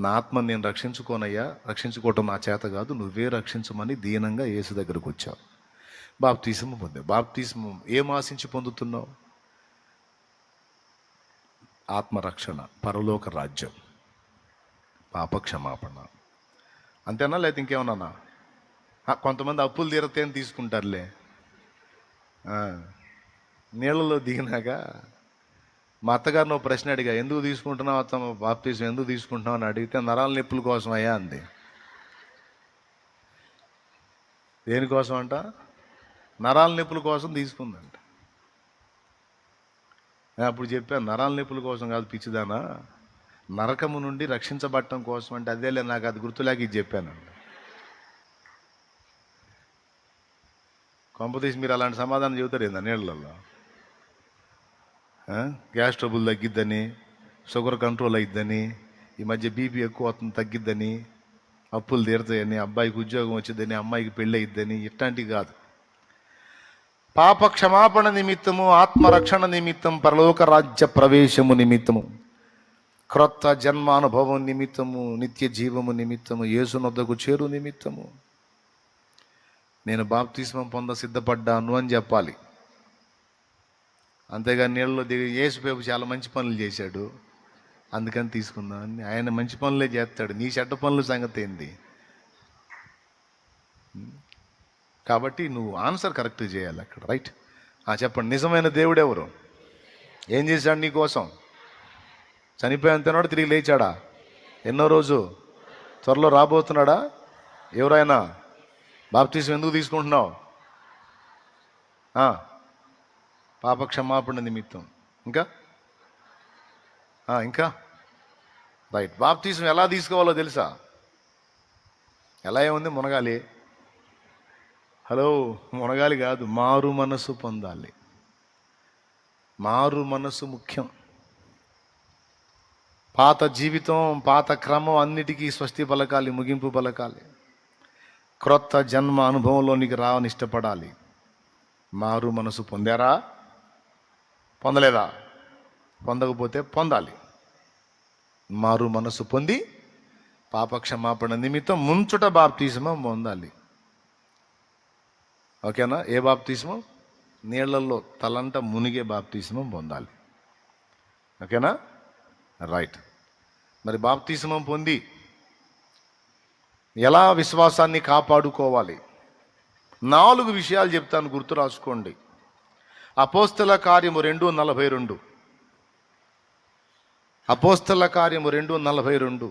నా ఆత్మ నేను రక్షించుకోనయ్యా, రక్షించుకోవటం నా చేత కాదు, నువ్వే రక్షించమని దీనంగా యేసు దగ్గరకు వచ్చావు. బాప్తిస్మం పొందావు. బాప్తిస్మం ఏం ఆశించి పొందుతున్నావు? ఆత్మరక్షణ, పరలోక రాజ్యం, పాపక్షమాపణ. అంతేనా లేకపోతే ఇంకేమన్నా? కొంతమంది అప్పులు తీరతే అని తీసుకుంటారులే. నీళ్ళలో దిగినాక మా అత్తగారిని ఒక ప్రశ్న అడిగా, ఎందుకు తీసుకుంటున్నావు అత్తమ్మ బాప్తిజం, ఎందుకు తీసుకుంటున్నావు అని అడిగితే, నరాల నొప్పుల కోసం అయ్యా అంది. దేనికోసం అంట? నరాల నొప్పుల కోసం తీసుకుందంట. అప్పుడు చెప్పాను, నరాల నొప్పుల కోసం కాదు పిచ్చిదానా, నరకము నుండి రక్షించబడటం కోసం అంటే. అదేలే, నాకు అది గుర్తులేక ఇది చెప్పానండి. కొంపతీసి మీరు అలాంటి సమాధానం చెబుతారు ఏందా నీళ్ళల్లో? గ్యాస్ ట్రబుల్ తగ్గిద్దని, షుగర్ కంట్రోల్ అయిద్దని, ఈ మధ్య బీపీ ఎక్కువ అవుతుంది తగ్గిద్దని, అప్పులు తీరుతాయని, అబ్బాయికి ఉద్యోగం వచ్చిద్దని, అమ్మాయికి పెళ్ళి అయిద్దని, ఇట్లాంటివి కాదు. పాప క్షమాపణ నిమిత్తము, ఆత్మరక్షణ నిమిత్తం, పరలోక రాజ్య ప్రవేశము నిమిత్తము, క్రొత్త జన్మానుభవం నిమిత్తము, నిత్య జీవము నిమిత్తము, యేసునొద్దకు చేరు నిమిత్తము నేను బాప్తిస్మం పొంద సిద్ధపడ్డాను అని చెప్పాలి. అంతేగాని నీళ్ళలో దిగి యేసుప్రభు చాలా మంచి పనులు చేశాడు అందుకని తీసుకుందామని. ఆయన మంచి పనులే చేస్తాడు, నీ చెడ్డ పనుల సంగతి ఏంది? కాబట్టి నువ్వు ఆన్సర్ కరెక్ట్ చేయాలి అక్కడ, రైట్? చెప్పండి, నిజమైన దేవుడు ఎవరు? ఏం చేశాడు నీ కోసం? చనిపోయేంతనాడు, తిరిగి లేచాడా? ఎన్నో రోజు? త్వరలో రాబోతున్నాడా? ఎవరైనా బాప్తిజం ఎందుకు తీసుకుంటున్నావు? పాప క్షమాపణ నిమిత్తం. ఇంకా రైట్. బాప్తిజం ఎలా తీసుకోవాలో తెలుసా? ఎలా ఏముంది? మునగాలి. హలో, మునగాలి కాదు, మారు మనసు పొందాలి. మారు మనసు ముఖ్యం. పాత జీవితం, పాత క్రమం అన్నిటికీ స్వస్తి పలకాలి, ముగింపు పలకాలి. క్రొత్త జన్మ అనుభవంలోనికి రావని ఇష్టపడాలి. మారు మనసు పొందారా? పొందలేదా? పొందకపోతే పొందాలి. మారు మనసు పొంది పాపక్షమాపణ నిమిత్తం ముంచుట బాప్తిజమం పొందాలి. ఓకేనా? ఏ బాప్తిజమం? నీళ్లలో తలంట మునిగే బాప్తిజమం పొందాలి. ఓకేనా? రైట్. మరి బాప్తిజమం పొంది ఎలా విశ్వాసాన్ని కాపాడుకోవాలి? 4 విషయాలు చెప్తాను, గుర్తు రాసుకోండి. అపోస్తల కార్యము 2:42. అపోస్తల కార్యము 2:42.